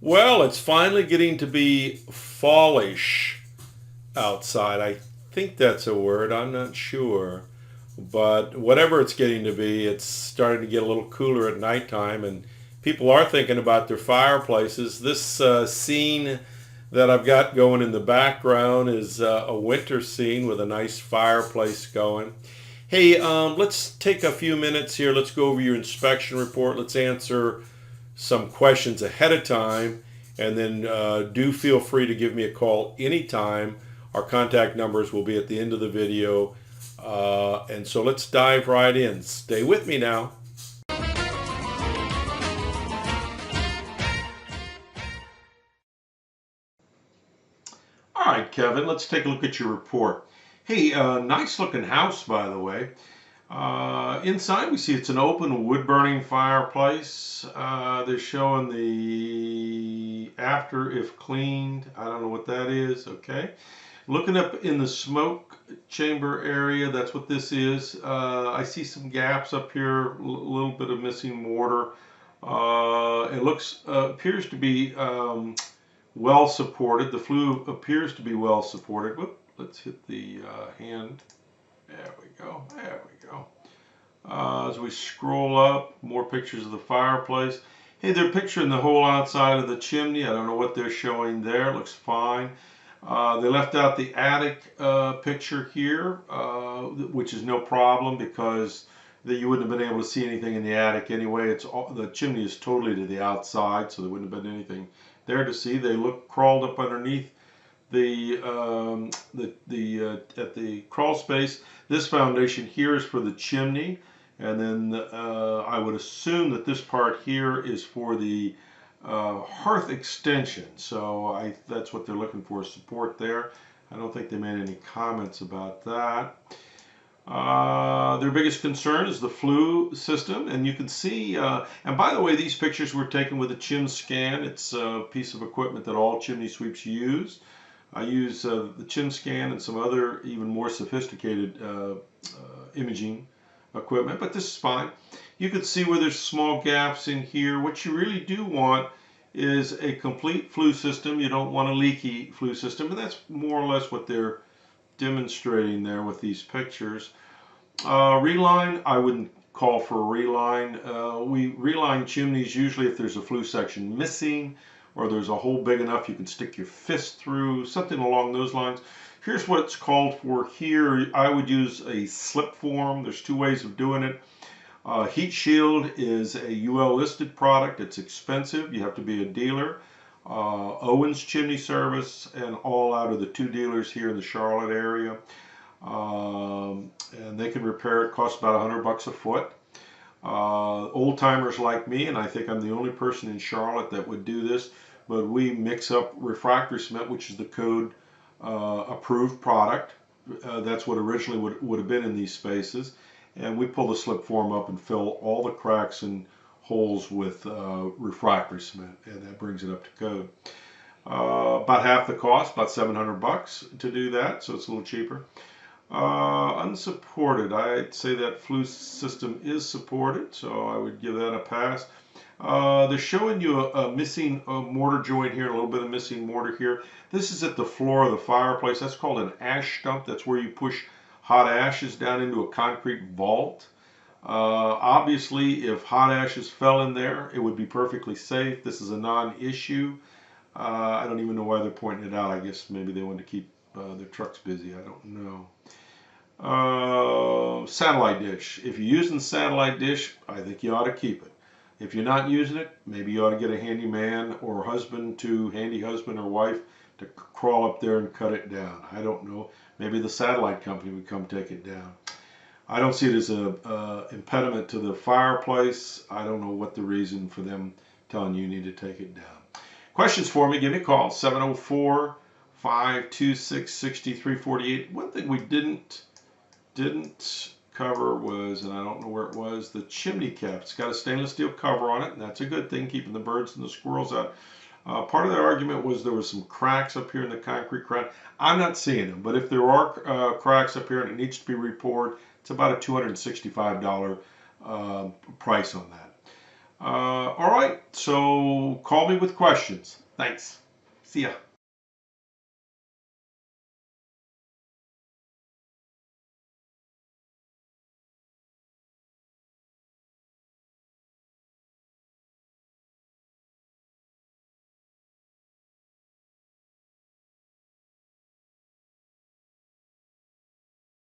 Well, it's finally getting to be fallish outside. I think that's a word. I'm not sure. But whatever it's getting to be, it's starting to get a little cooler at nighttime, and people are thinking about their fireplaces. This scene that I've got going in the background is a winter scene with a nice fireplace going. Hey, let's take a few minutes here. Let's go over your inspection report. Let's answer some questions ahead of time, and then do feel free to give me a call anytime. Our contact numbers will be at the end of the video. And so let's dive right in. Stay with me now. All right, Kevin, let's take a look at your report. Hey, nice looking house, by the way. Inside, we see it's an open wood burning fireplace. They're showing the after if cleaned. I don't know what that is. Okay. Looking up in the smoke chamber area, that's what this is. I see some gaps up here, a little bit of missing mortar. It looks appears to be well supported. The flue appears to be well supported. Whoop, let's hit the hand. There we go. There we go. As we scroll up, more pictures of the fireplace. Hey, they're picturing the whole outside of the chimney. I don't know what they're showing there. It looks fine. They left out the attic picture here, which is no problem because you wouldn't have been able to see anything in the attic anyway. The chimney is totally to the outside, so there wouldn't have been anything there to see. They look crawled up underneath at the crawl space. This foundation here is for the chimney, and then I would assume that this part here is for the hearth extension. So that's what they're looking for, support there. I don't think they made any comments about that. Their biggest concern is the flue system, and you can see, and by the way, these pictures were taken with a ChimScan. It's a piece of equipment that all chimney sweeps use. I use the ChimScan and some other even more sophisticated imaging equipment, but this is fine. You can see where there's small gaps in here. What you really do want is a complete flue system. You don't want a leaky flue system, and that's more or less what they're demonstrating there with these pictures. Reline, I wouldn't call for a reline. We reline chimneys usually if there's a flue section missing, or there's a hole big enough you can stick your fist through, something along those lines. Here's what's called for here. I would use a slip form. There's two ways of doing it. Heat Shield is a UL listed product. It's expensive. You have to be a dealer. Owens Chimney Service and All Out are the two dealers here in the Charlotte area. And they can repair it. Costs about $100 a foot. Old timers like me, and I think I'm the only person in Charlotte that would do this, but we mix up refractory cement, which is the code approved product. That's what originally would have been in these spaces. And we pull the slip form up and fill all the cracks and holes with refractory cement, and that brings it up to code. About half the cost, about $700 to do that, so it's a little cheaper. Unsupported, I'd say that flue system is supported, so I would give that a pass. They're showing you a missing mortar joint here, a little bit of missing mortar here. This is at the floor of the fireplace. That's called an ash dump. That's where you push hot ashes down into a concrete vault. Obviously, if hot ashes fell in there, it would be perfectly safe. This is a non-issue. I don't even know why they're pointing it out. I guess maybe they want to keep their trucks busy. I don't know. Satellite dish. If you're using the satellite dish, I think you ought to keep it. If you're not using it, maybe you ought to get a handyman or handy husband or wife to crawl up there and cut it down. I don't know. Maybe the satellite company would come take it down. I don't see it as a impediment to the fireplace. I don't know what the reason for them telling you need to take it down. Questions for me, give me a call, 704-526-6348. One thing we didn't cover was, and I don't know where it was, the chimney cap. It's got a stainless steel cover on it, and that's a good thing, keeping the birds and the squirrels out. Part of their argument was there was some cracks up here in the concrete crown. I'm not seeing them, but if there are cracks up here and it needs to be repoured, it's about a $265 price on that. All right, so call me with questions. Thanks. See ya.